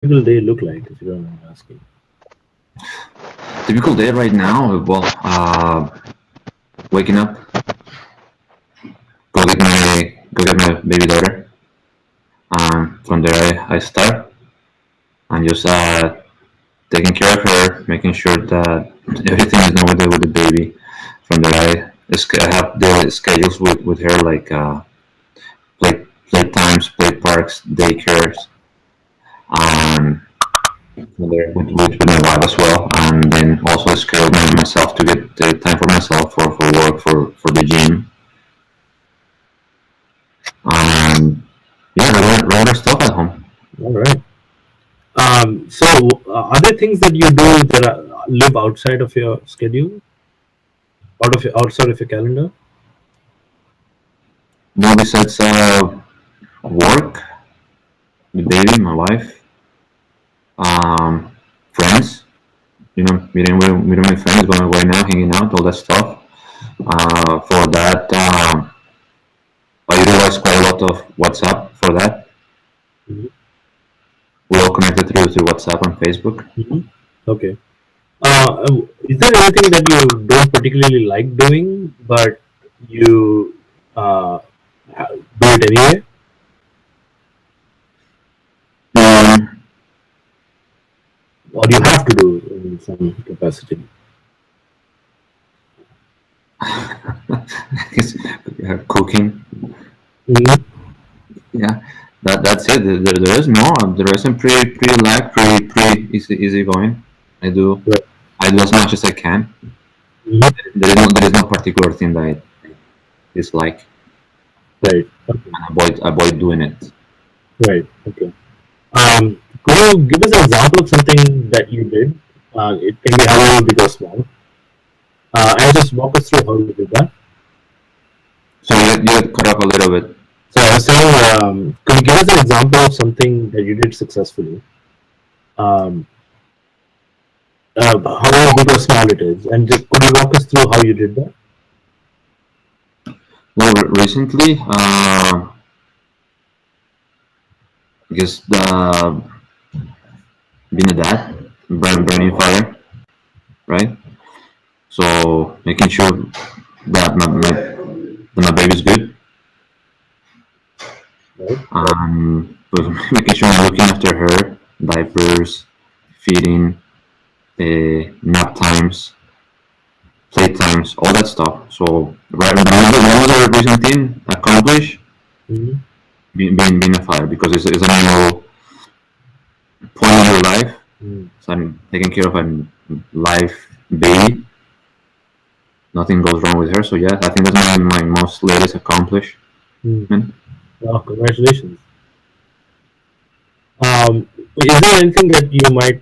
typical day look like, if you don't mind asking? Typical day right now. Well, waking up, go get my baby daughter. From there, I start and just taking care of her, making sure that everything is going with the baby. From there, I have the schedules with her, like play times, play parks, daycares, and from there with my wife as well, and then also schedule myself to get time for myself for work for the gym, and yeah, regular stuff at home. All right. So, are there things that you do that live outside of your schedule, outside of your calendar? No, besides work, the baby, my wife, um, friends. Meeting my friends, going out, hanging out, all that stuff. For that, I utilize quite a lot of WhatsApp for that. Hmm. We're all connected through WhatsApp and Facebook. Hmm. Okay. Is there anything that you don't particularly like doing, but you uh, do it anyway? Um, Or you have to do in some capacity? it's, cooking. Hmm. Yeah, that's it. There is no. The rest I'm pretty light, pretty easy going. I do Right. I do as much as I can. Mhm. There is no particular thing that I dislike Right. Okay. and avoid doing it. Right. Okay. Could you give us an example of something that you did? It can be however big or small. And just walk us through how you did that. So you get caught up a little bit. So I was saying, could you give us an example of something that you did successfully? Um, However big or small it is, and just could you walk us through how you did that? Well, recently, I guess being a dad, burning fire, right? So making sure that my baby's good, Right. but making sure I'm looking after her, diapers, feeding, nap times, play times, all that stuff. So right, another recent thing accomplished Mm-hmm. being a father because it's a new point in your life. Mm. So I'm taking care of a live baby. Nothing goes wrong with her. So yeah, I think that's my most latest accomplishment. Mm. Wow, congratulations. Is there anything that you might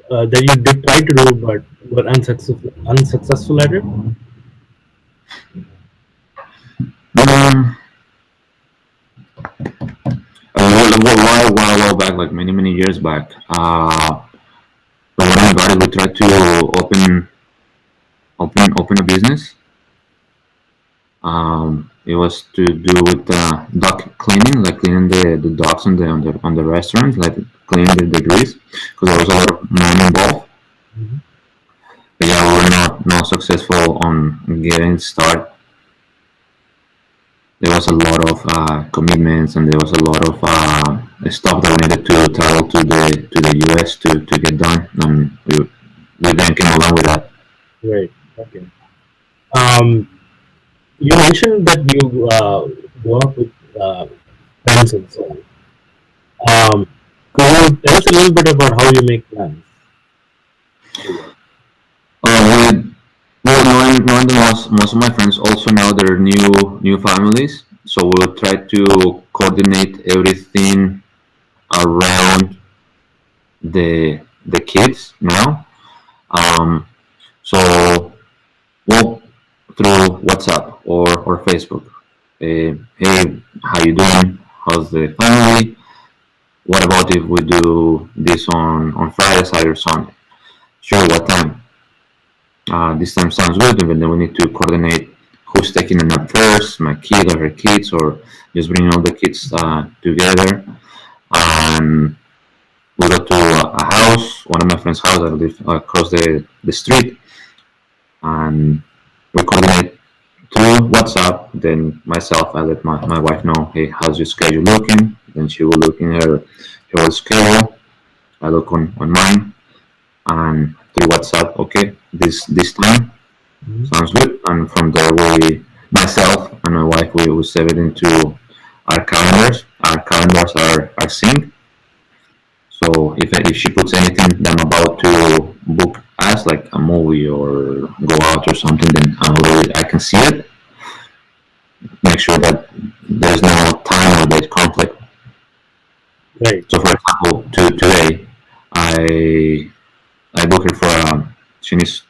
that you did try to do but were unsuccessful at it? Um, a while back, like many years back. But when I got it, we tried to open a business. It was to do with duck cleaning, like cleaning the ducks on the restaurants, like cleaning the grease, because there was a lot of money involved. Mhm. But yeah, we were not successful on getting started. There was a lot of commitments, and there was a lot of stuff that we needed to travel to the US to get done, and we then came along with that. Right. Okay. Um, you mentioned that you work with plans and so on. Um, could you tell us a little bit about how you make plans for work? We well, knowing that most of my friends also now they're new families, so we'll try to coordinate everything around the kids now. Um, so well, through WhatsApp or Facebook. Hey, how you doing? How's the family? What about if we do this on Friday, Saturday, or Sunday? Sure, what time? This time sounds good, and then we need to coordinate who's taking a nap first, my kid or her kids, or just bring all the kids together. Um, We go to a house, one of my friend's house. I live across the street, and we coordinate through WhatsApp. Then myself, I let my wife know, hey, how's your schedule looking? Then she will look in her schedule. I look on mine, and through WhatsApp, okay, this time Mm-hmm. sounds good. And from there, myself and my wife, we will save it into our calendars. Our calendars are synced. So if she puts anything that I'm about to book as like a movie or go out or something, then I can see it. Make sure that there's no time or date conflict. Right. So for example, today I I booked her for she needs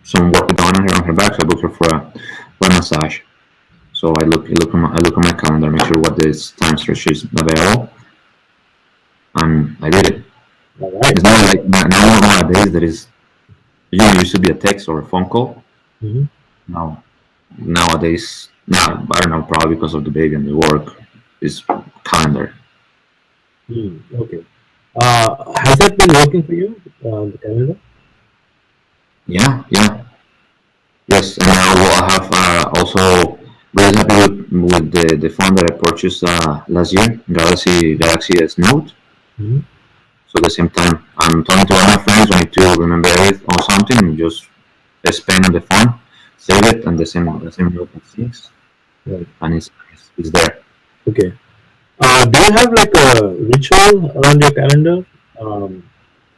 some work done on her back, so I booked her for a massage. So I look at my calendar, make sure what this time slot she's available, and I did it. All right. It's not like nowadays there is usually used to be a text or a phone call. Mm-hmm. Now nowadays, now I don't know, probably because of the baby and the work, is calendar. Okay. Has that been working for you, the calendar? Yeah, yeah, yes. And now I have also very happy with the phone that I purchased last year, Galaxy S Note. Mm-hmm. So at the same time, I'm talking to all my friends. I need to remember it or something. And just press pen on the phone, save it, and the same note syncs, Right. and it's there. Okay. Do you have like a ritual around your calendar? Um,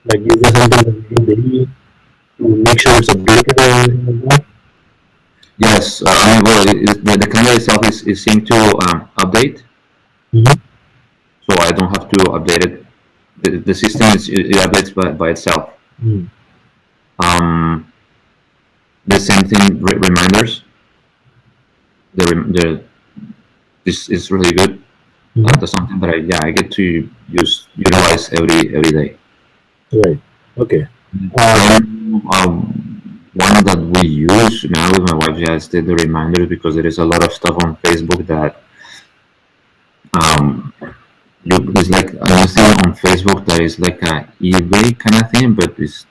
like is there something that you do daily to make sure it's updated or anything like that? Yes, I mean, well, the calendar itself is synced to update, Mm-hmm. so I don't have to update it. The system it updates by itself. Mm-hmm. Um, the same thing reminders. The this is really good. Mm-hmm. That's something that I get to utilize every day. Right. Okay. Um, One that we use now with my wife, yeah, is the reminders because there is a lot of stuff on Facebook that um, there's like another thing on Facebook that is like a eBay kind of thing, but it's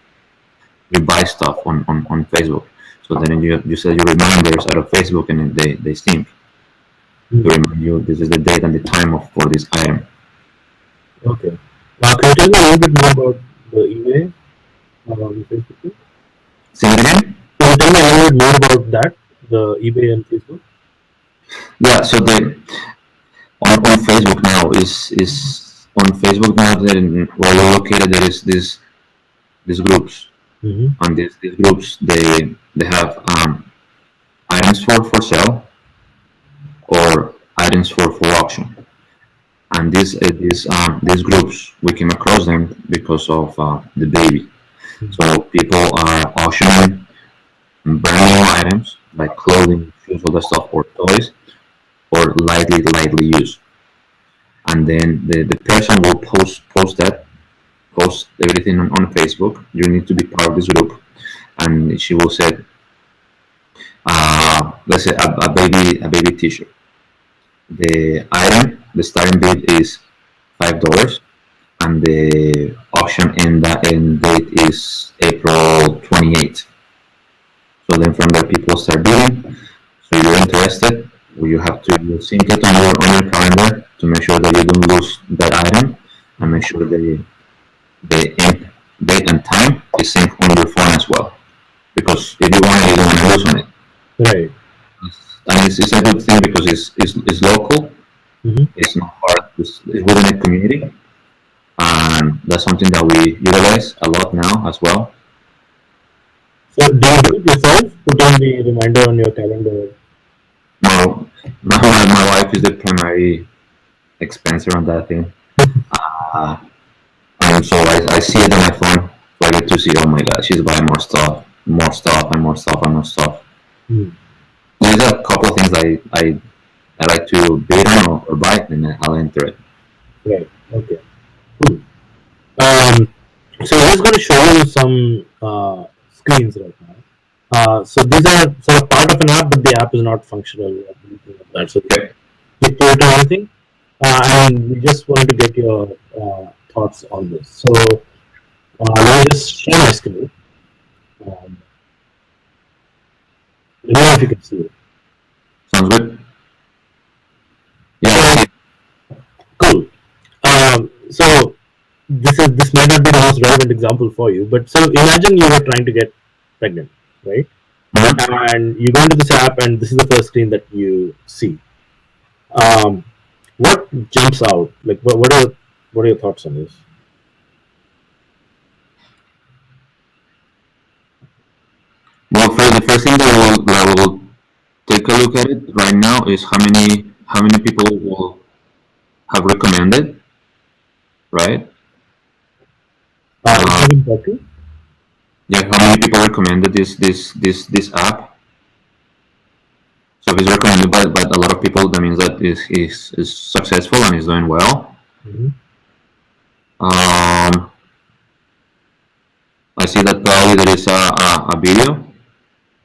you buy stuff on Facebook. So then you set your reminders out of Facebook and then they sync to mm, remind you this is the date and the time of for this item. okay. Can you tell me a little bit more about the eBay Facebook? Say it again. Can you tell me a little bit more about that, the eBay and Facebook? Yeah. So the on Facebook now is on Facebook now. Then where you're located, there is this these groups, Mm-hmm. and these groups they have items for sale or items for auction. And these groups we came across them because of the baby. So people are auctioning brand new items like clothing, shoes, all that stuff, or toys, or lightly used. And then the person will post everything on Facebook. You need to be part of this group, and she will say, let's say a baby T-shirt. The item, the starting bid is $5, and the auction end date is April 28th. So then from there, people start bidding. So you're interested, you have to sync it on your calendar to make sure that you don't lose that item, and make sure the end date and time is synced on your phone as well. Because if you want it, you don't want to lose on it. Right. And it's a good thing because it's local, Mm-hmm. it's not hard, it's within a community, and that's something that we utilize a lot now as well. So do you do it yourself? Put in the reminder on your calendar. Now, my wife is the primary expenser on that thing. Uh, and so I see it on my phone, so I get to see, oh my god, she's buying more stuff, and more stuff, and more stuff. Mm. There's a couple of things I like to bid on or buy, and then I'll enter it. Right. Okay. Cool. Um, so I'm just going to show you some screens right now. So these are sort of part of an app, but the app is not functional or anything like that. So Okay. click to it or anything. And we just wanted to get your thoughts on this. So let me just share my screen. Um, let me know if you can see it. Sounds good. Yeah, I see So it. cool. So this might not be the most relevant example for you, but so imagine you were trying to get pregnant, right? Mhm. And you go into this app, and this is the first screen that you see. Um, what jumps out? Like, what are your thoughts on this? Well, first, the first thing that I will take a look at it right now is how many people will have recommended, right? Is Uh, that important? yeah, how many people recommended this app? So if it's recommended by a lot of people, that means that is successful and is doing well. Mm-hmm. Um, I see that probably there is a video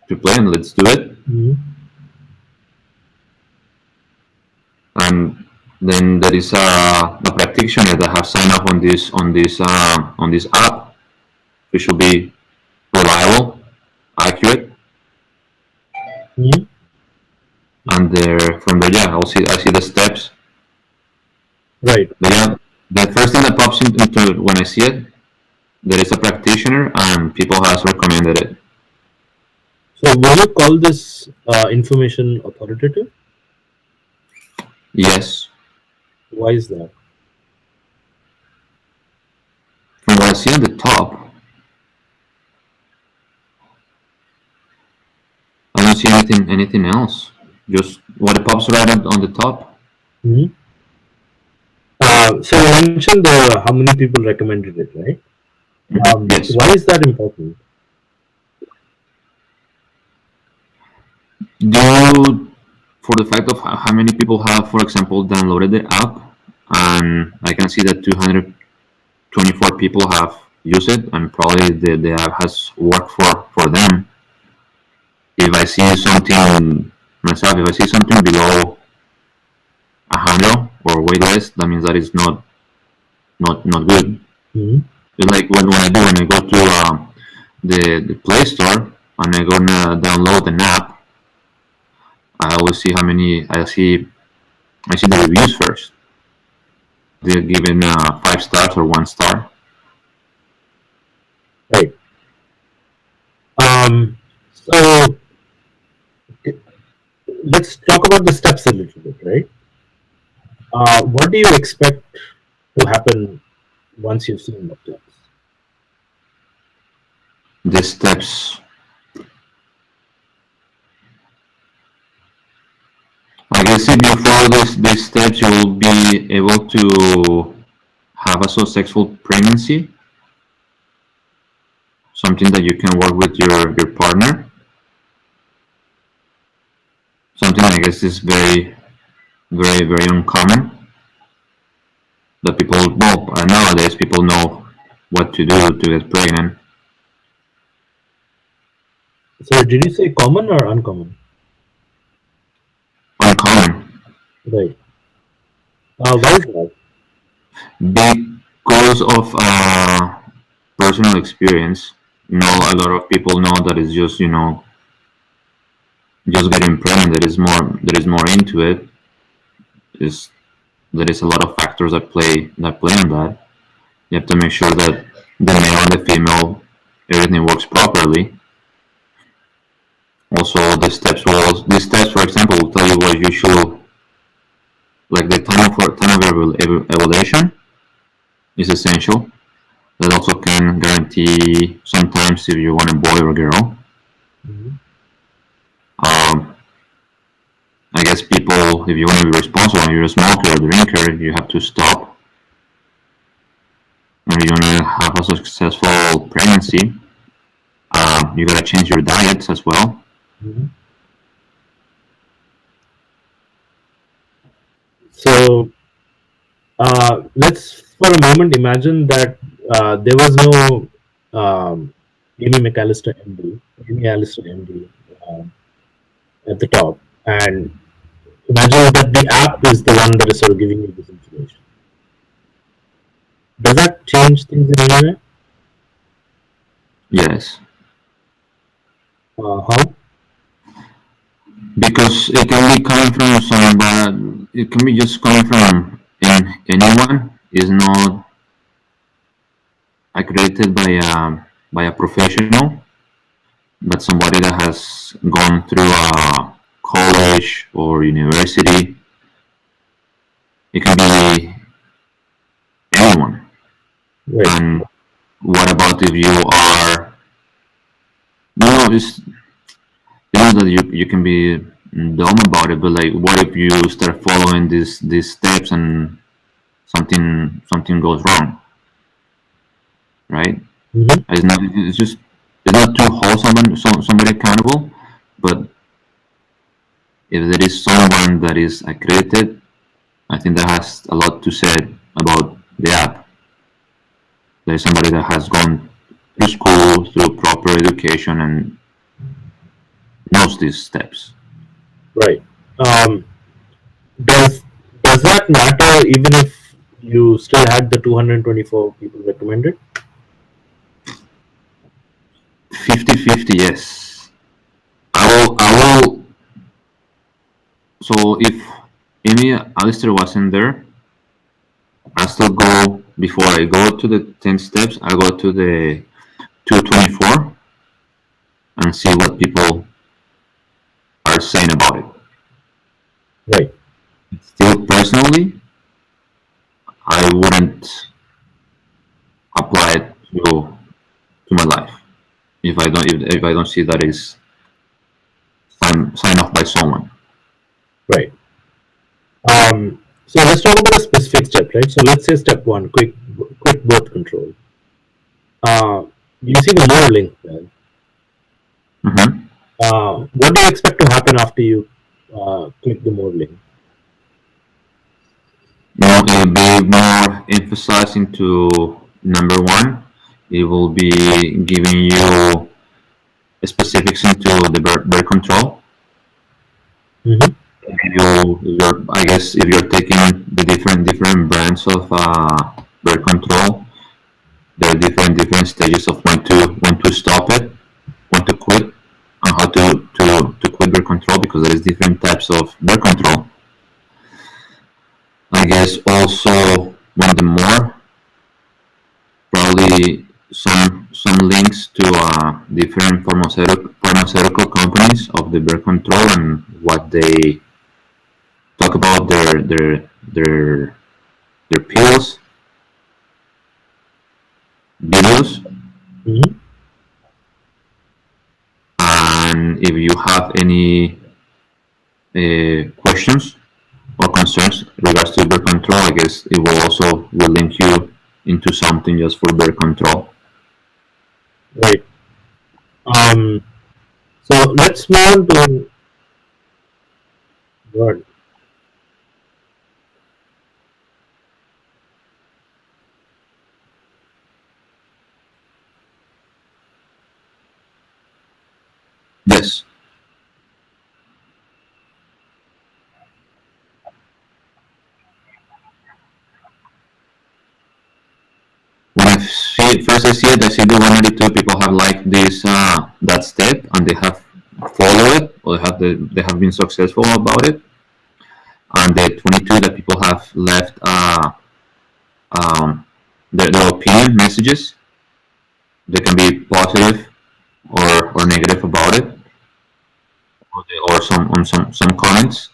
to play, and let's do it. Mm-hmm. And then there is a practitioner that have signed up on this app, which should be reliable, accurate, Mm-hmm. and there from there, yeah, I see the steps. Right. But yeah, the first thing that pops into when I see it, there is a practitioner, and people has recommended it. So, will you call this information authoritative? Yes, Why is that? from what I see on the top, I don't see anything else. Just what pops right on the top. Mm-hmm. So, you mentioned how many people recommended it, right? Yes. Why is that important? Due for the fact of how many people have, for example, downloaded the app, and I can see that 224 people have used it, and probably the app has worked for them. If I see something myself, if I see something below 100 or way less, that means that is not good. Mm-hmm. It's like when I go to the Play Store and I gonna download an app, I always see how many I see the reviews first. They're given 5 stars or 1 star. Right. So, let's talk about the steps a little bit, right? What do you expect to happen once you've seen the steps? The steps. I guess if you follow these steps, you will be able to have a successful pregnancy. Something that you can work with your partner. Something I guess is very uncommon. That people, well, nowadays people know what to do to get pregnant. So, did you say common or uncommon? Uncommon Right. Why is that? because of personal experience. A lot of people know that it's just just getting pregnant. There is more into it. Is There is a lot of factors that play on that. You have to make sure that the male and the female everything works properly. Also, the steps, for example, will tell you what you should like. The time of evaluation is essential. That also can guarantee sometimes if you want a boy or a girl. Mhm. Um, I guess people, if you want to be responsible and you're a smoker or drinker, you have to stop. And if you want to have a successful pregnancy, you gotta change your diets as well. Mhm. So, let's for a moment imagine that there was no Amy McAllister MD, Amy Allister MD at the top, and imagine that the app is the one that is sort of giving you this information. Does that change things in any way? Yes, How? because it can be coming from some, it can be just coming from anyone. Is not accredited by a professional, but somebody that has gone through a college or university. It can be anyone. Right. And what about if you are, just that you can be dumb about it, but like, what if you start following these steps and something goes wrong, right? Mm-hmm. It's not to hold somebody accountable, but if there is someone that is accredited, I think that has a lot to say about the app. There's somebody that has gone through school, through proper education, and knows these steps. Right. Um, does does that matter even if you still had the 224 people recommended? 50-50, yes. I will. So if Amy Alistair wasn't there, I still go before I go to the 10 steps. I go to the 224 and see what people are saying about it. Right. Still, personally, I wouldn't apply it to my life if I don't see that is signed off by someone. Right. So let's talk about a specific step, right? So let's say step one, quick birth control. Uh, you see the more link there. Mm-hmm. What do you expect to happen after you click the more link? It'll be more emphasized into number one. It will be giving you specifics into the birth control. Mm-hmm. I guess if you're taking the different brands of birth control, there are different stages of when to stop it, when to quit, and how to quit birth control, because there is different types of birth control. I guess also one of the more, probably some links to different pharmaceutical companies of the birth control and what they talk about their pills, videos, Mm-hmm. and if you have any questions or concerns regards to birth control, I guess it will also will link you into something just for birth control. Right. Um, so let's move on to what? Yes. When I see it, I see the 182 people have liked this that step and they have followed it, or they have been successful about it, and the 22 that people have left um, their opinion messages. They can be positive or negative about it, or some comments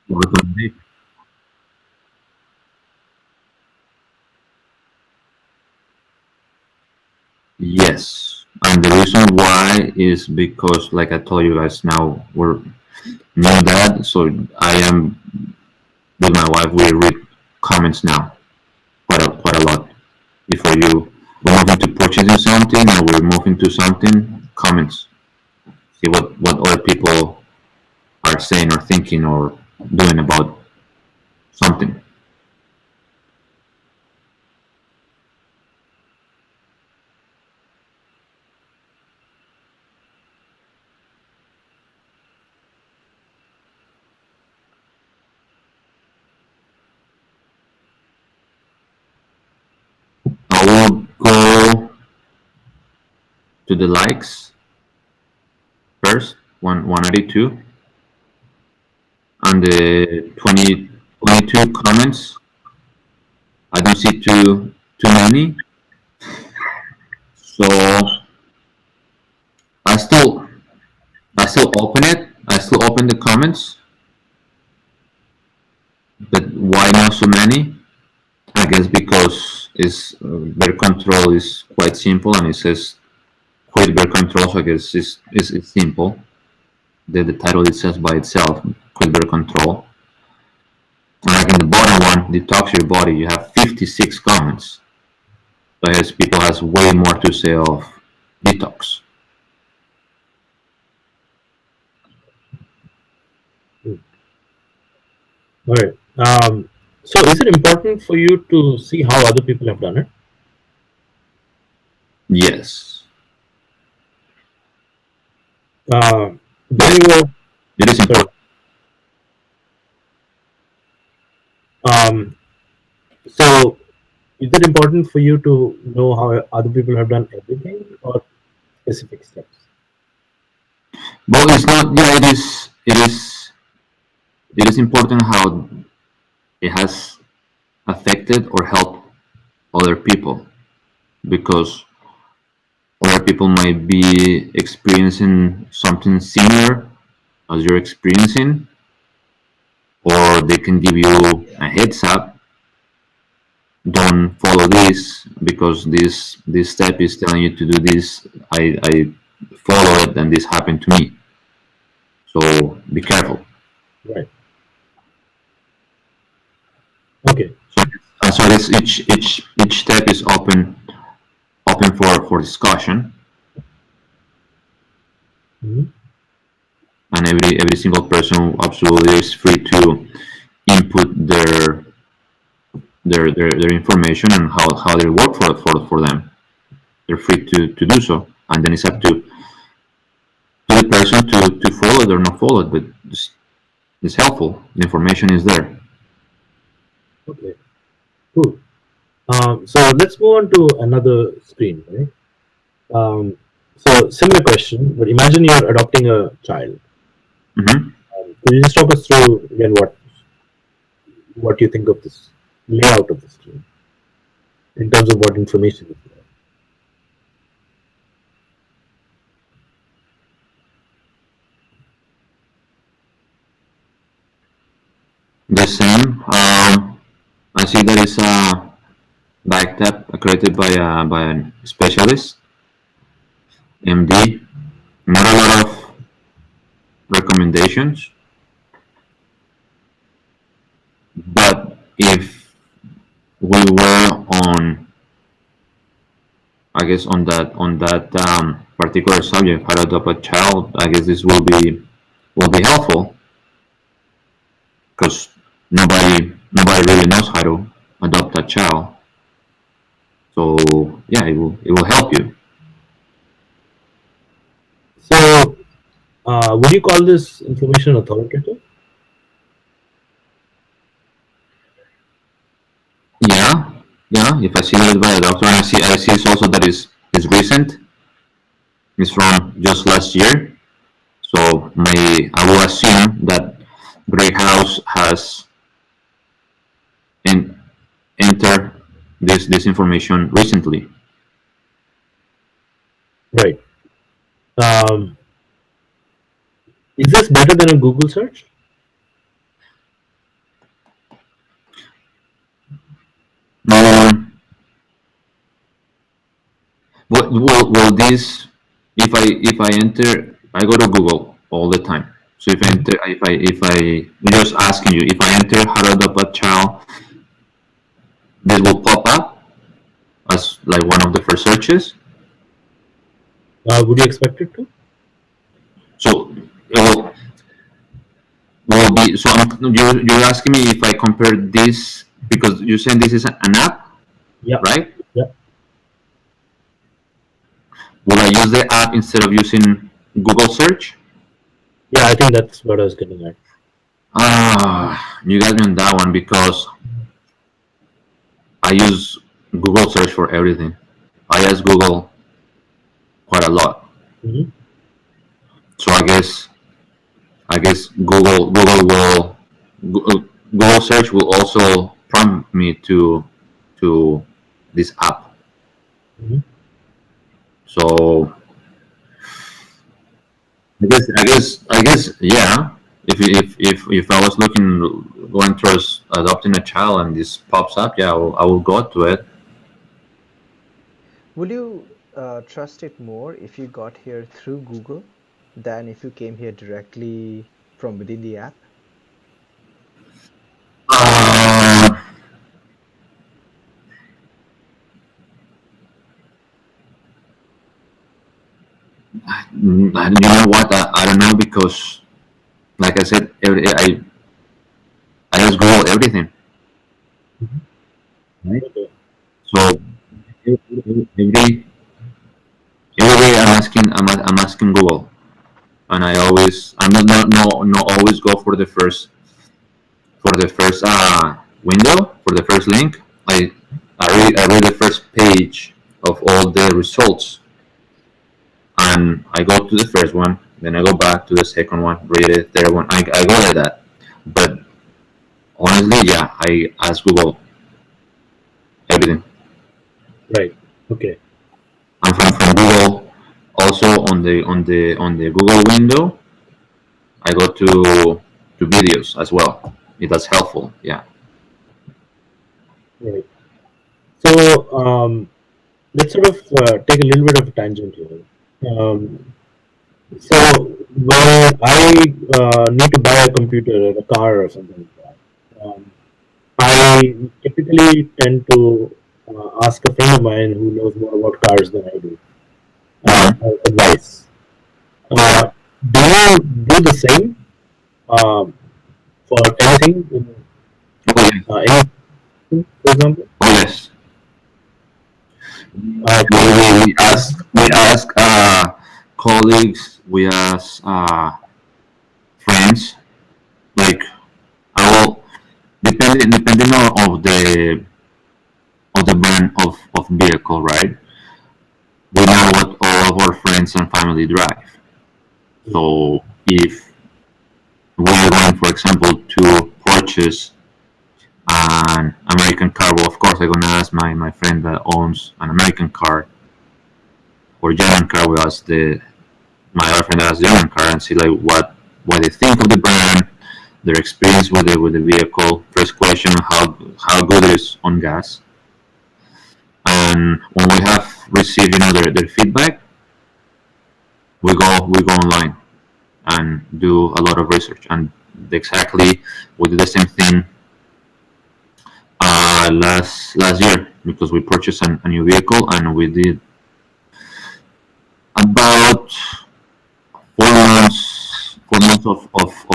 or recommendation. Yes, and the reason why is because, like I told you guys, now we're new dad, so I am with my wife. We read comments now quite a lot before we move into purchasing something, or we move into something. Comments, see what other people are saying or thinking or doing about something. go to the likes first, 182, and the 22 comments. I don't see too many, so I still I still open it. I still open the comments, but why not so many? I guess because their control is quite simple, and it says quit bear control. So I guess it's simple. The title it says by itself, quit bear control. And like in the bottom one, detox your body. You have 56 comments. So I guess people has way more to say of detox. All right. So is it important for you to see how other people have done it? Yes, Uh, do yes, you, it is sorry, important. um, so is it important for you to know how other people have done everything or specific steps? But it's not. Yeah, it is. It is important how it has affected or helped other people, because other people might be experiencing something similar as you're experiencing, or they can give you a heads up. Don't follow this because this step is telling you to do this. I follow it and this happened to me. So be careful. Right. Okay. So so this each step is open for discussion, Mhm. and every single person absolutely is free to input their information and how they work for them. They're free to do so, and then it's up to the person to follow it or not follow it. But it's helpful. The information is there. Okay. Cool. So let's move on to another screen, right? So similar question, but imagine you're adopting a child. Hmm. Could you just talk us through again what you think of this layout of the screen in terms of what information is there? The same. I see that it's a backed up created by a specialist, MD. Not a lot of recommendations, but if we were on, I guess on that particular subject, how to adopt a child, I guess this will be helpful because nobody really knows how to adopt a child. So yeah, it will help you. So would you call this information authoritative? Yeah, yeah. If I see that by a doctor, and I see it's also that is recent. It's from just last year. So I will assume that Grey House has en- entered this information recently. Right. Um, is this better than a Google search? Um, will this if I enter, I go to Google all the time. So if I Mhm. enter if I I'm just asking you, if I enter how to adopt a child, this will pop up as like one of the first searches. Would you expect it to? So it will be, so you're asking me if I compare this because you're saying this is an app, Yeah. right? Yeah. Will I use the app instead of using Google search? Yeah, I think that's what I was getting at. You got me on that one because I use Google search for everything. I ask Google quite a lot. Mm-hmm. So I guess Google search will also prompt me to this app. Mm-hmm. So I guess yeah. If I was looking going towards adopting a child and this pops up, yeah, I will go to it. Will you trust it more if you got here through Google than if you came here directly from within the app? Uh, you know what? I don't know because, like I said, I just Google everything, Mm-hmm. right? Okay. So every day I'm asking Google, and I'm not always go for the first window, for the first link. I read the first page of all the results, and I go to the first one, then I go back to the second one, read it, third one. I go like that. But honestly, yeah, I ask Google everything. Right. Okay. And from Google, also on the Google window, I go to videos as well. That's helpful. Yeah. Right. So let's sort of take a little bit of a tangent here. So when I need to buy a computer or a car or something like that, I typically tend to ask a friend of mine who knows more about cars than I do Hmm. for advice. Uh, do you do the same um, for anything, Oh yes. anything, for example? Oh yes. We, Okay. we, we ask colleagues. We ask friends. Like I will depending on of the brand of vehicle, right? We know what all of our friends and family drive. So if we are going, for example, to purchase an American car, well, of course, I'm gonna ask my friend that owns an American car or German car. We ask my other friend that has German car and see like what they think of the brand, their experience with the vehicle. First question: how good it is on gas. And when we have received their feedback, we go online and do a lot of research. And exactly we did the same thing last year because we purchased a new vehicle and we did about 4 months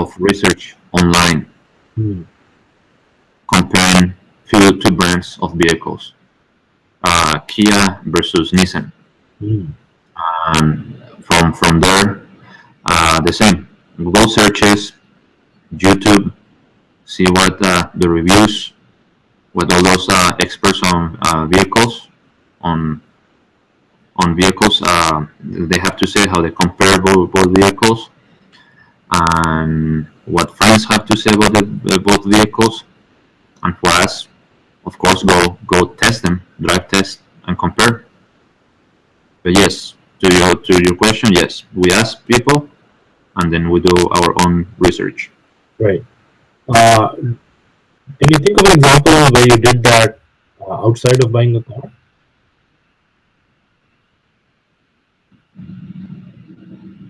of research online Hmm. comparing two brands of vehicles, Kia versus Nissan. Hmm. And from there, the same. Google searches, YouTube, see what the reviews, what all those experts on vehicles they have to say, how they compare both vehicles, and what friends have to say about both vehicles. And for us, of course, go test them, drive test, and compare. But yes, to your question, yes, we ask people, and then we do our own research. Right. Can you think of an example where you did that outside of buying a car?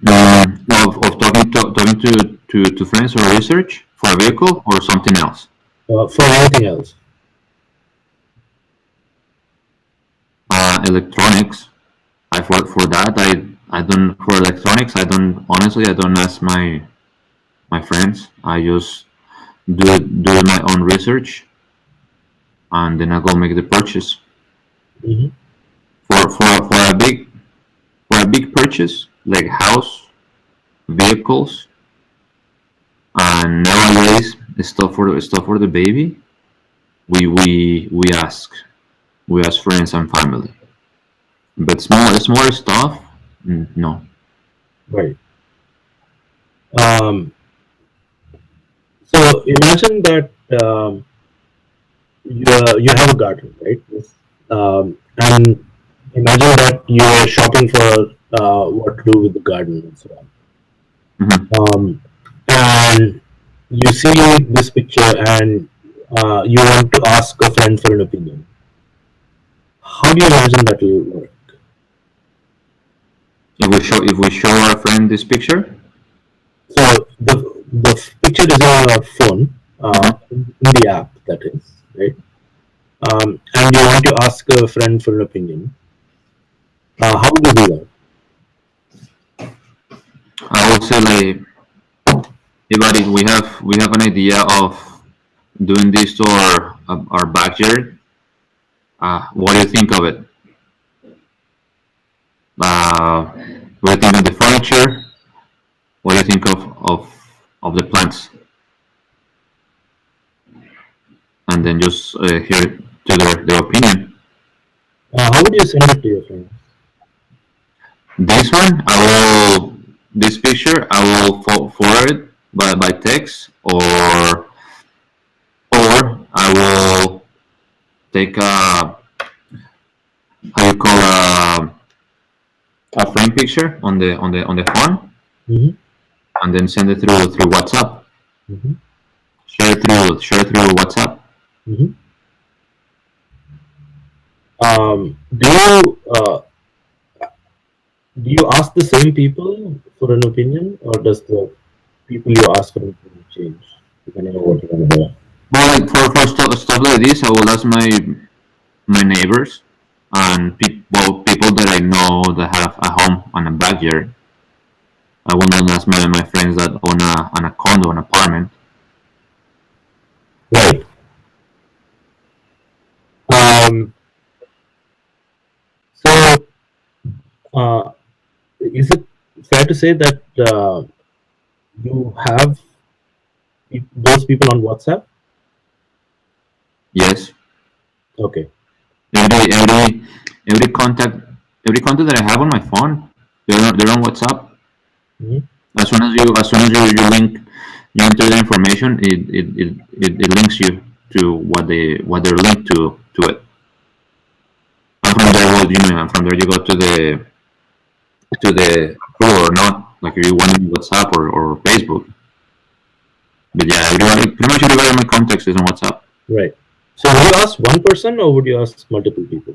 Of talking to friends or research for a vehicle or something else. For anything else? Electronics. For that I don't, for electronics I don't, honestly, I don't ask my friends. I just do my own research, and then I go make the purchase. Hmm. For a big purchase like house, vehicles, and nowadays stuff for the baby, we ask friends and family. But smaller stuff, no. Right. Um, so imagine that you have a garden, right? Yes. And imagine that you are shopping for what to do with the garden and so on. Hmm. And you see this picture and you want to ask a friend for an opinion. How do you imagine that will work? If we show our friend this picture. So the picture is on your phone, Hmm. in the app, that is, right? And you want to ask a friend for an opinion. How would you do that? I would say like, hey buddy, we have an idea of doing this to our backyard. What do you think of it? What do you think of the furniture? What do you think of the plants? And then just hear to their opinion. How would you send it to your friends? This one, this picture, I will forward it by text, or I will take how you call a frame picture on the phone, Mm-hmm. and then send it through WhatsApp. Mm-hmm. Share it through WhatsApp. Mm-hmm. Do you ask the same people for an opinion, or does the people you ask for an opinion change depending on what you want to do? Well, like for stuff like this, I will ask my neighbors and people that I know that have a home and a backyard. I will not ask my friends that own a condo, an apartment. Right. Um, so, uh, is it fair to say that you have those people on WhatsApp? Yes, Okay. every every every contact every contact that I have on my phone, they're on WhatsApp. Mm-hmm. As soon as you you enter the information, it links you to what they're linked to it. And from there, and from there you go to the floor or not, like if you want WhatsApp or Facebook. But yeah, pretty much everybody in my context is on WhatsApp. Right. So, would you ask one person or would you ask multiple people?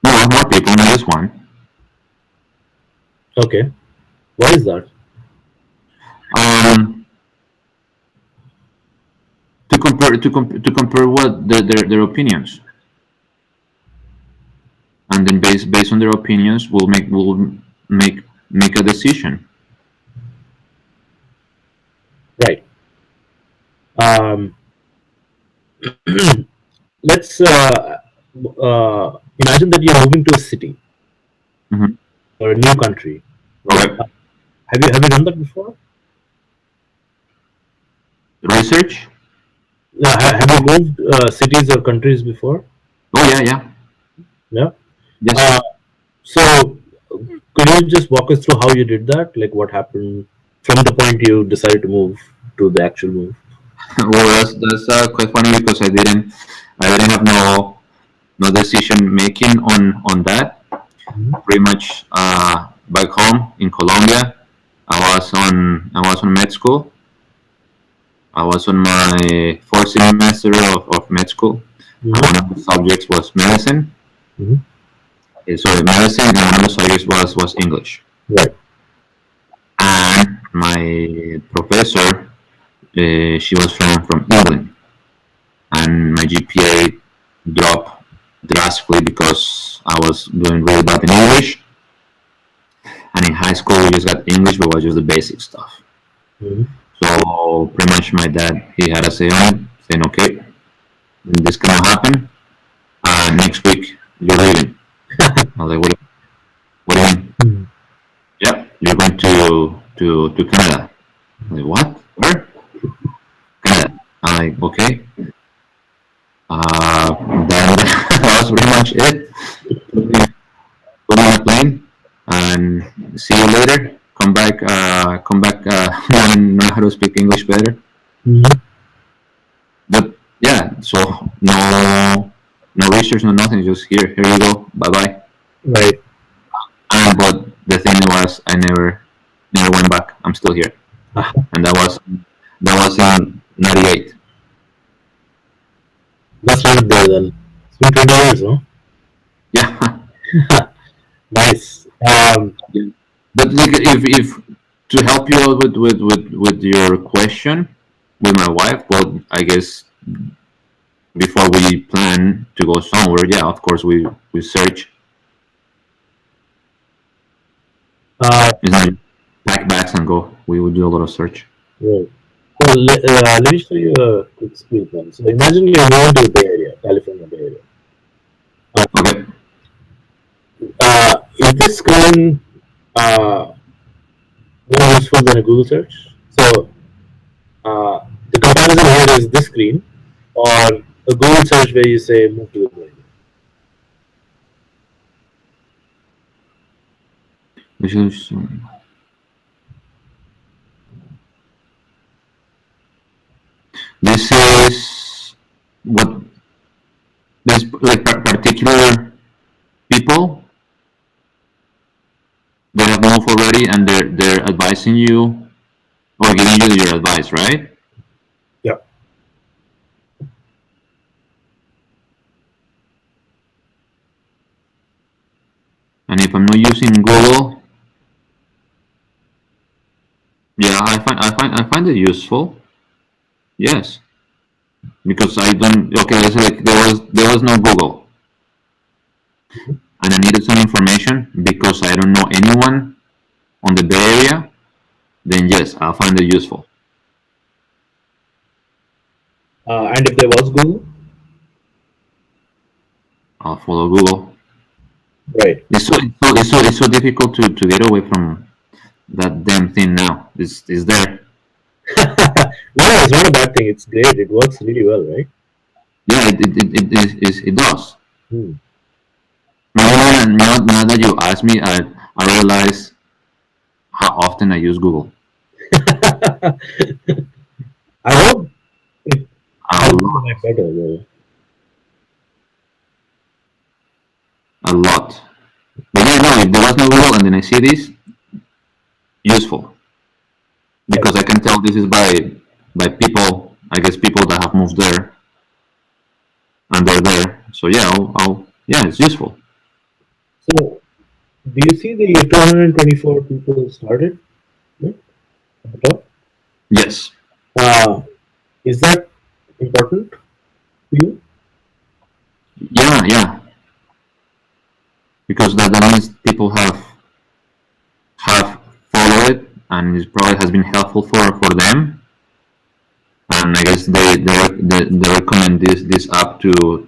No, more people, not just one. Okay. Why is that? Um, to compare what their opinions, and then based on their opinions, make make a decision. Right. Um, let's imagine that you're moving to a city Hmm. or a new country, right? Okay. Have you done that before? Research. Have you moved cities or countries before? Oh yeah, yeah. Yeah. Yes. Uh, so, could you just walk us through how you did that? Like, what happened from the point you decided to move to the actual move? Well, that's quite funny because I didn't have no decision making on that. Mhm. Pretty much back home in Colombia, I was on med school. I was on my fourth semester of med school, and one Mhm. of the subjects was medicine. Mhm. Sorry, medicine, and one of the subjects was English. Right. And my professor, she was from England, and my GPA dropped drastically because I was doing really bad in English. And in high school, we just got English, but it was just the basic stuff. Mhm. So pretty much, my dad, he had a say on it, saying, "Okay, this cannot happen. Next week, you're leaving." I was like, "What do you mean?" Mhm. "Yep, you're going to Canada." I'm like, "What? Where?" "Canada." I'm like, "Okay." Then that was pretty much it. Put on a plane and see you later. Come back when know how to speak English better. Mhm. But yeah, so no research, no nothing. Just here you go. Bye bye. Right. But the thing was, I never went back. I'm still here, Ah, and that was in '98. that's not there then. It's been 20 years, no? Yeah. Nice. But like, if to help you out with your question with my wife, well, I guess before we plan to go somewhere, yeah, of course we search. uh, It's not pack bags and go. We would do a lot of search. right. So let me show you a quick screen then. So imagine you're moving to the Bay Area, California Bay Area. Okay. Is this screen uh, more useful than a Google search? So the comparison here is this screen or a Google search where you say move to the Bay Area. This is this is what this like particular people that have moved already and they're advising you or giving you your advice, right? Yeah. And if I'm not using Google, yeah, I find it useful. Yes, because I don't. Okay, let's say like there was no Google, and I needed some information because I don't know anyone on the Bay Area. Then yes, I'll find it useful. And if there was Google, I'll follow Google. right. It's so difficult to get away from that damn thing now. It's there. No, it's not a bad thing. It's great. It works really well, right? Yeah, it does. Hmm. Now that you ask me, I realize how often I use Google. I hope it A helps you lot, like better. Though. a lot. But yeah, no, if there was no Google and then I see this, useful Right. because I can tell this is by people. I guess people that have moved there and they're there. So yeah, yeah, it's useful. So, do you see the 224 people started right, at the top? Yes. Uh, is that important to you? Yeah, because that means people have followed it and it probably has been helpful for them. And I guess they recommend this app to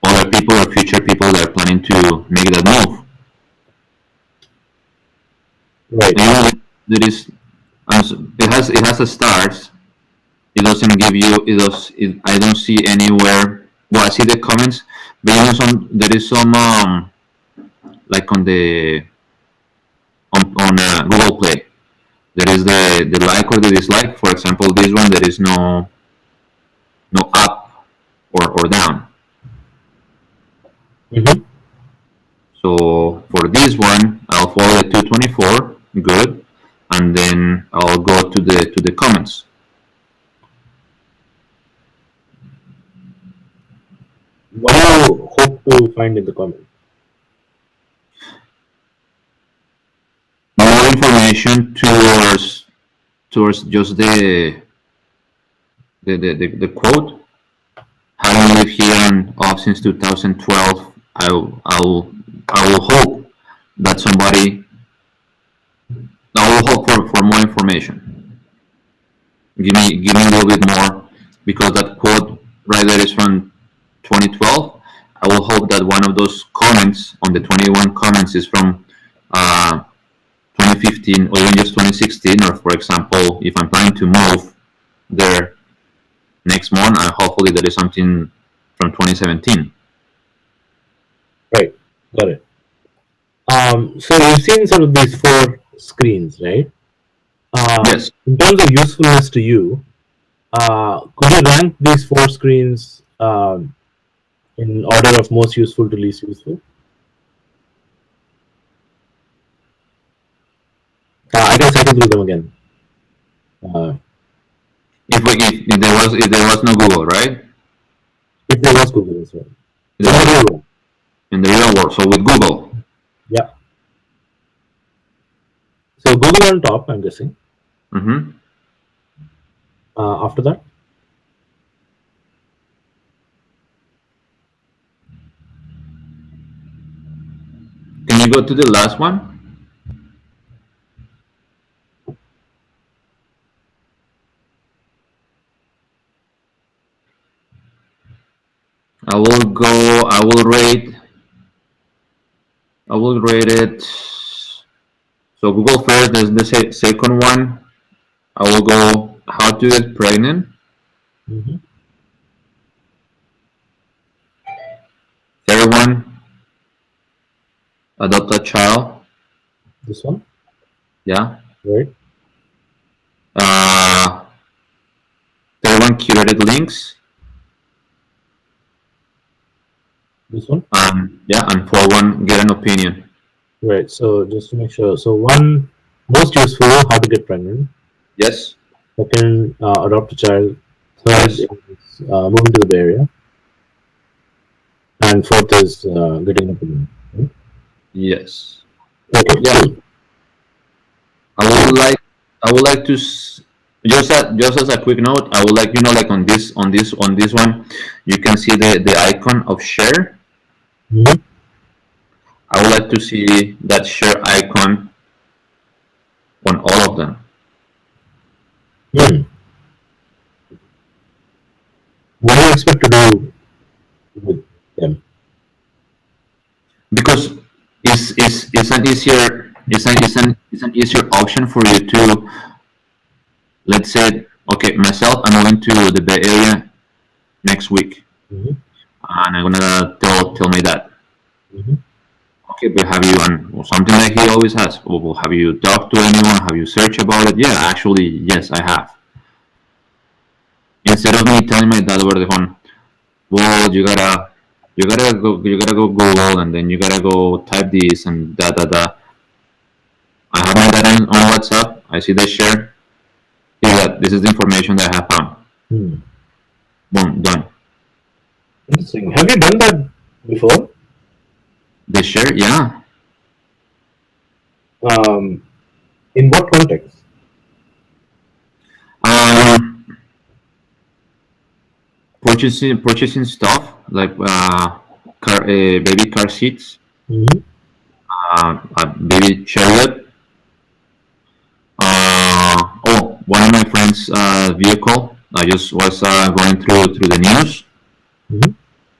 other people or future people that are planning to make that move. Right. And you know, there is it has a stars. It doesn't give you it does it, I don't see anywhere. Well, I see the comments, but you know there is some like on Google Play. There is the like or the dislike. For example, this one there is no up or down. Mm-hmm. So for this one, I'll follow the 224, good, and then I'll go to the comments. What do you hope to find in the comments? More information towards just the quote. Having lived here since 2012, I will hope that somebody I will hope for more information. Give me a little bit more because that quote right there is from 2012. I will hope that one of those comments on the 21 comments is from 2015 or even just 2016, or for example, if I'm planning to move there next month, and hopefully there is something from 2017. Right. Got it. So you've seen sort of these four screens, right? Yes. In terms of usefulness to you, could you rank these four screens in order of most useful to least useful? I can cycle through them again. Uh, If there was no Google, right? if there was Google as well. There In the was real world. in the real world. So with Google. Yeah. So Google on top, I'm guessing. Mm-hmm. After that, Can you go to the last one? I will go. I will rate it. So Google first. There's the second one. I will go how to get pregnant. mm-hmm. Third one, adopt a child. This one, Yeah. right? Uh, third one, curated links. This one, Yeah, and fourth one, get an opinion. right? So just to make sure, so one most useful, how to get pregnant. Yes. Second, adopt a child. Third Yes. is moving to the Bay Area, and fourth is getting an opinion. Right? Yes. Okay, Yeah. cool. I would like to just as a quick note. I would like like on this one, you can see the icon of share. Mm-hmm. I would like to see that share icon on all of them. Hmm. What do you expect to do with them? Because it's an easier option for you to, let's say, okay, myself, I'm going to the Bay Area next week, Mm-hmm. and I'm gonna tell my dad, Mm-hmm. okay, but have you, and something that he always has, well, have you talked to anyone, have you searched about it? Yeah, actually, yes, I have. Instead of me telling my dad over the phone, well, you gotta go Google, and then you gotta go type this and da da da. I have my data on WhatsApp. I see the share. Here, that this is the information that I have found. Hmm. Boom, done. Interesting. Have you done that before? The share, yeah. Um, in what context? Um, purchasing stuff like baby car seats, Mm-hmm. a baby chariot. One of my friends' vehicle. I just was going through the news, Mm-hmm.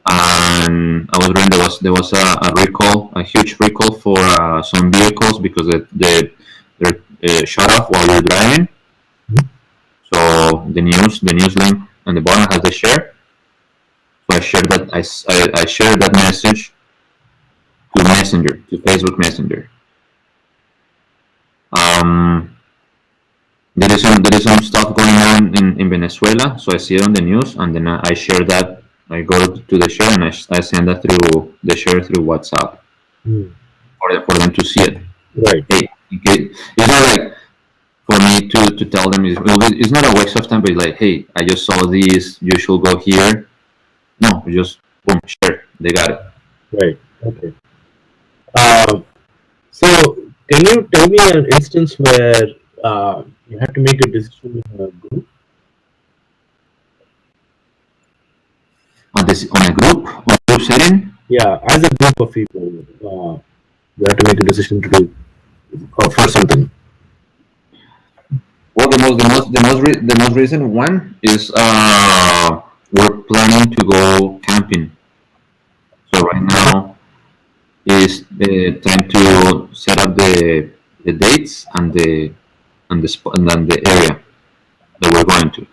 and I was reading there was a recall, a huge recall for some vehicles because they're shut off while you're driving. So the news link on the bottom has the share. So I shared that message to Messenger, to Facebook Messenger. Um, there is some stuff going on in Venezuela, so I see it on the news, and then I share that. I go to the share and I send that through the share through WhatsApp Mm. for them to see it. Right. Hey, it's not like for me to tell them it's not a waste of time, but it's like, hey, I just saw this. You should go here. No, just boom, share. They got it. Right. Okay. Um, so, can you tell me an instance where you had to make a decision in a group? On a group setting. Yeah, as a group of people, you had to make a decision to do for something. Well, the most recent one is we're planning to go camping. So right now is the time to set up the dates and the spot and then the area that we're going to.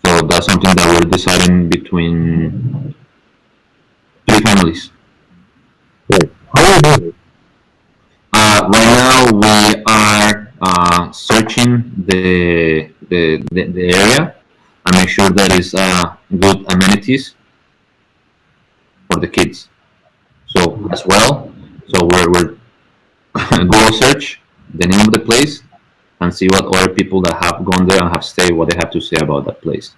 So something that we're deciding between three families. Right. How are you doing it? Right now, we are searching the area and make sure there is good amenities for the kids. So Mm. as well, so we're Google search the name of the place and see what other people that have gone there and have stayed, what they have to say about that place.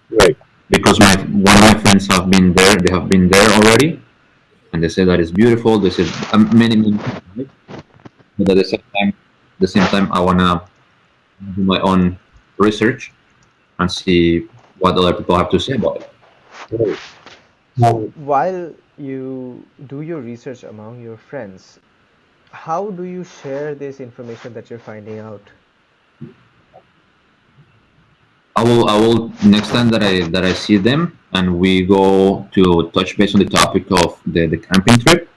Right. Because my one of my friends have been there, they have been there already, and they say that it's beautiful. They said many times, right? But at the same time, I wanna do my own research and see what other people have to say about it. Right. So Um, while you do your research among your friends, how do you share this information that you're finding out? I will next time that I see them and we go to touch base on the topic of the camping trip.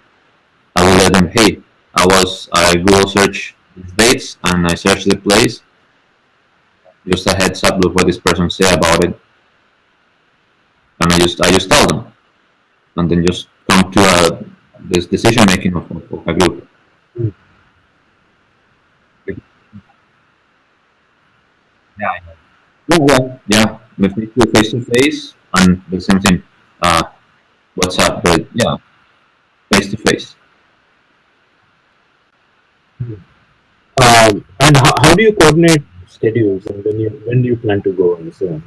I will let them, hey, I Google search these dates and I search the place. Just a heads up, look what this person say about it, and I just tell them, and then just come to this decision making of a group. mm, Yeah, yeah. If we do face to face and the same thing, uh, WhatsApp, but yeah, face to face. mm. And how do you coordinate schedules and when do you plan to go and so on?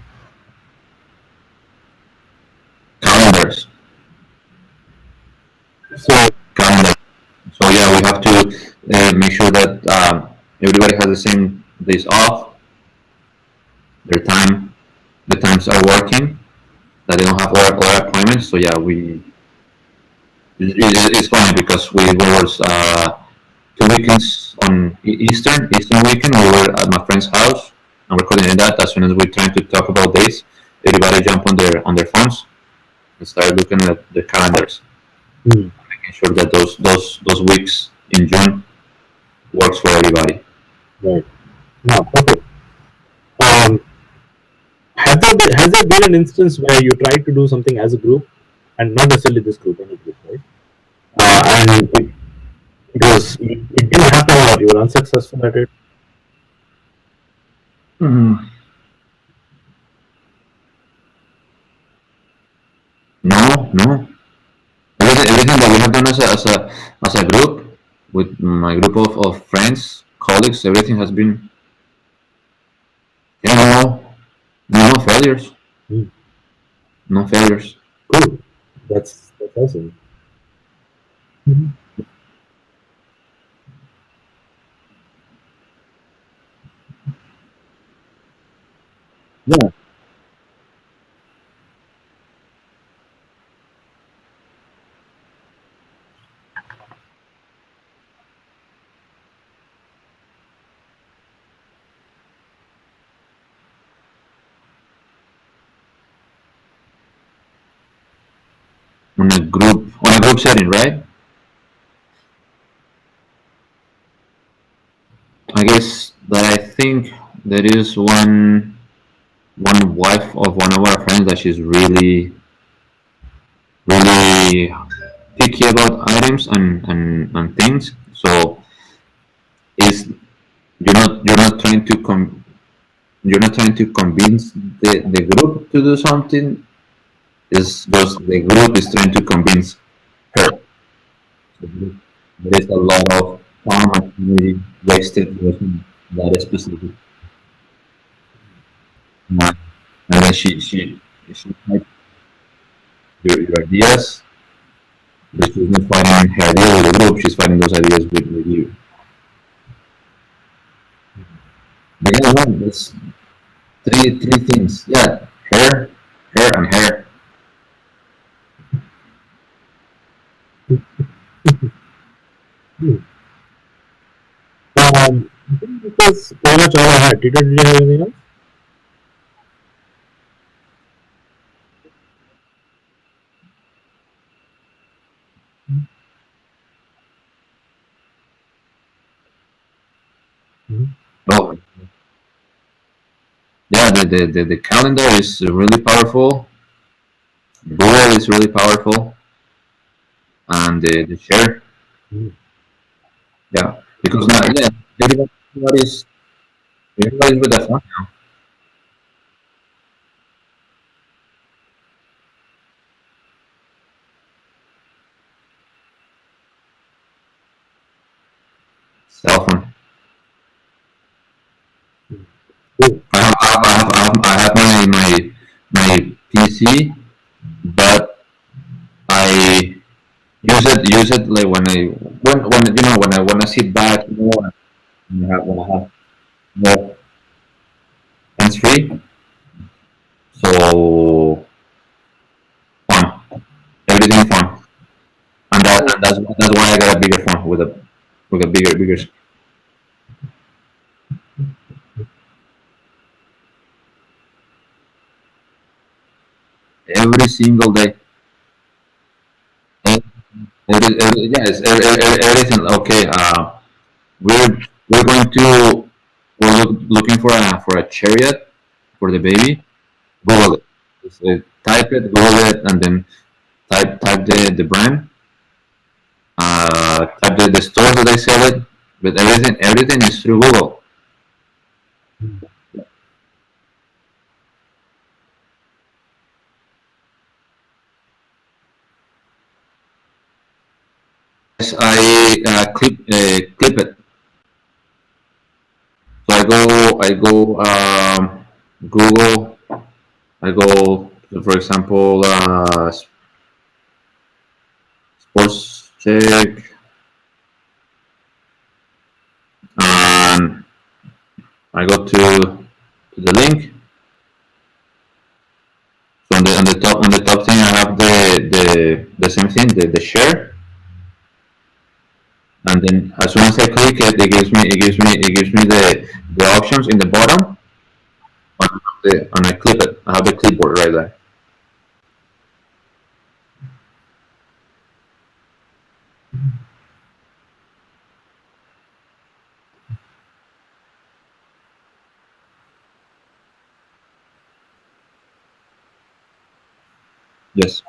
Calendars, So, calendar. So yeah, we have to make sure that everybody has the same days off, their time, the times are working, that they don't have other appointments. So yeah, it's funny because we were 2 weekends on Eastern weekend. We were at my friend's house and we're coordinating that. As soon as we're trying to talk about days, everybody jump on their phones and start looking at their calendars, mm, making sure that those weeks in June works for everybody. right. No, perfect. Um, has there been an instance where you tried to do something as a group, and not necessarily this group, any group, right? And it didn't happen, or you were unsuccessful at it? Mhm. No, no. Everything that we have done as a group with my group of friends, colleagues, everything has been, no, no failures, Mm, no failures. cool. That's awesome. Mhm. Yeah. On a group setting, right? I guess that I think there is one wife of one of our friends that she's really picky about items and things. So is you're not trying to convince the group to do something. It's just the group is trying to convince her. So there is a lot of time and energy wasted with that specific man. And then she tried your ideas, but she's not finding her idea with the group. She's finding those ideas with you. But yeah, one, it's three things. Yeah, her, and her. Mm. I think this was pretty much all I had. Did you have anything else? Mhm. Oh, yeah, the calendar is really powerful. Google is really powerful, and the share, Mm. yeah, because now, yeah, everybody's everybody's with the phone now. Cell phone. Cool. I have my PC, but I use it like when when I want to sit back, when I have more hands free. So fun, everything fun, and Oh, that's why I got a bigger phone with a bigger screen. Every single day. Yes, everything. Okay. We're we're going to looking for a chariot for the baby. Google it. Just, type it, Google it, and then type the brand. Type the store that they sell it. But everything is through Google. Mm. Yes, I clip it. So I go Google. I go, for example, sports check, and I go to the link. So on the top thing, I have the same thing, the share, and then as soon as I click it, it gives me the options in the bottom, and I clip it. I have the clipboard right there. Yes.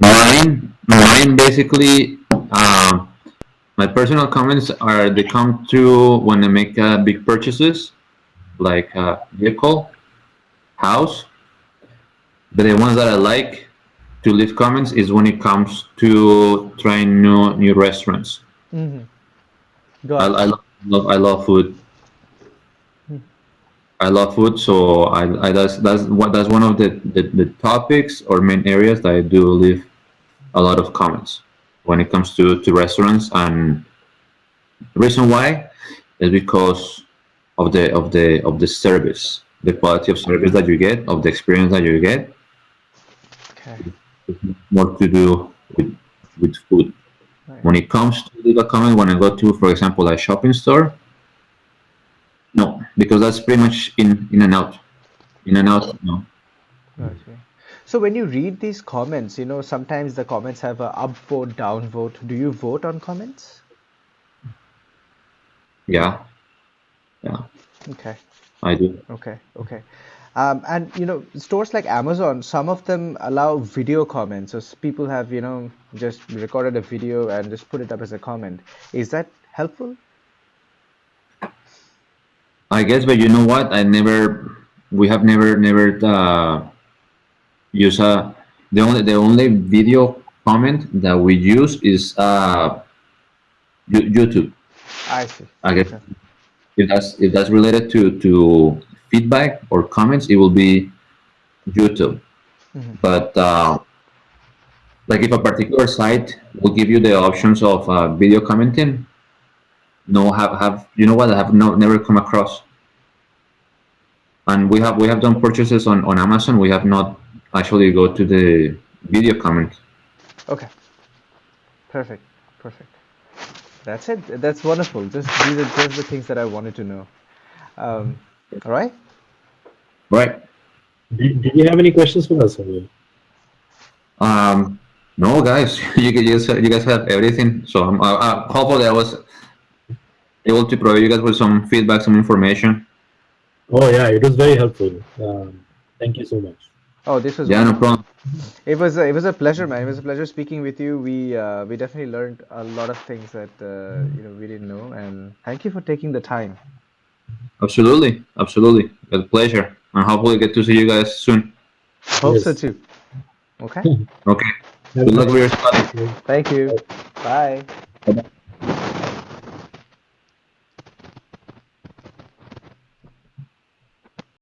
Mine basically, my personal comments are they come through when I make big purchases like vehicle, house. But the ones that I like to leave comments is when it comes to trying new restaurants. mm-hmm. I, Got I you. I love food. Mm. I love food, so I that's one of the topics or main areas that I do leave a lot of comments when it comes to restaurants. And the reason why is because of the service, the quality of service that you get, of the experience that you get. Okay. It's more to do with food. Right. When it comes to leave a comment, when I go to, for example, a shopping store, no, because that's pretty much in and out, in and out. No, Got you. So when you read these comments, sometimes the comments have a upvote, downvote. Do you vote on comments? yeah, yeah, Okay. I do. Okay. Okay. And stores like Amazon, some of them allow video comments. So people have, just recorded a video and just put it up as a comment. Is that helpful? I guess, but you know what? We have never used the only video comment that we use is YouTube. I see. I guess Okay. if that's related to feedback or comments, it will be YouTube. Hmm. But like if a particular site will give you the options of video commenting, no, have you know what? I have never come across. And we have done purchases on Amazon. We have not actually go to the video comment. Okay. Perfect. Perfect. That's it. That's wonderful. Just these are just the things that I wanted to know. Um, all right. Right. Did you have any questions for us? Javier? Um, no, guys, you guys have everything. So hopefully I was able to provide you guys with some feedback, some information. Oh yeah, it was very helpful. Thank you so much. Oh, this was Yeah, no wonderful. problem. It was a pleasure, man. It was a pleasure speaking with you. We definitely learned a lot of things that we didn't know, and thank you for taking the time. Absolutely, absolutely. With pleasure, and hopefully get to see you guys soon. Hope so Yes. too. Okay. Okay. Have a Good luck nice with your day. study. Thank you. Thank you. Bye. Bye. Bye-bye.